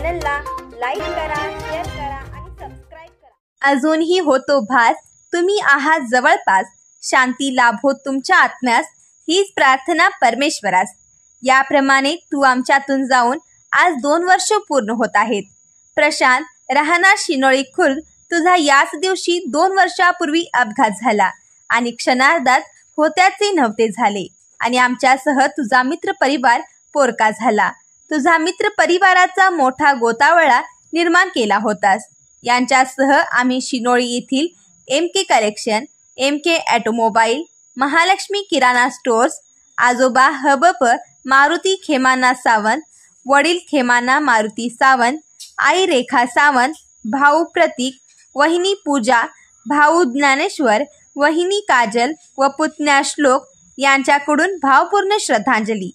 चॅनलला लाईक करा, शेअर करा आणि सबस्क्राईब करा। अजूनही होतो भास, तुम्ही आहात जवळपास, शांती लाभो तुमच्या आत्म्यास, हीच प्रार्थना परमेश्वरास। याप्रमाणे तू आमच्यातून जाऊन आज 2 वर्ष पूर्ण होत आहेत। प्रशांत, राहणार शिनोळी खुर्द, तुझा याच दिवशी 2 वर्षापूर्वी अपघात झाला आणि क्षणार्धात होत्याचे नव्हते झाले आणि आमच्यासह तुझा मित्र परिवार पोरका झाला। तुझा मित्र परिवाराचा मोठा गोतावळा निर्माण केला होतास। यांच्यासह आम्ही शिनोळी येथील MK collection, MK automobile, Mahalakshmi kirana stores, आजोबा हबप मारुती खेमाना सावंत, वडील खेमाना मारुती सावंत, आई रेखा सावंत, भाऊ प्रतीक, वहिनी पूजा, भाऊ ज्ञानेश्वर, वहिनी काजल व पुतण्या श्लोक यांच्याकडून भावपूर्ण श्रद्धांजली।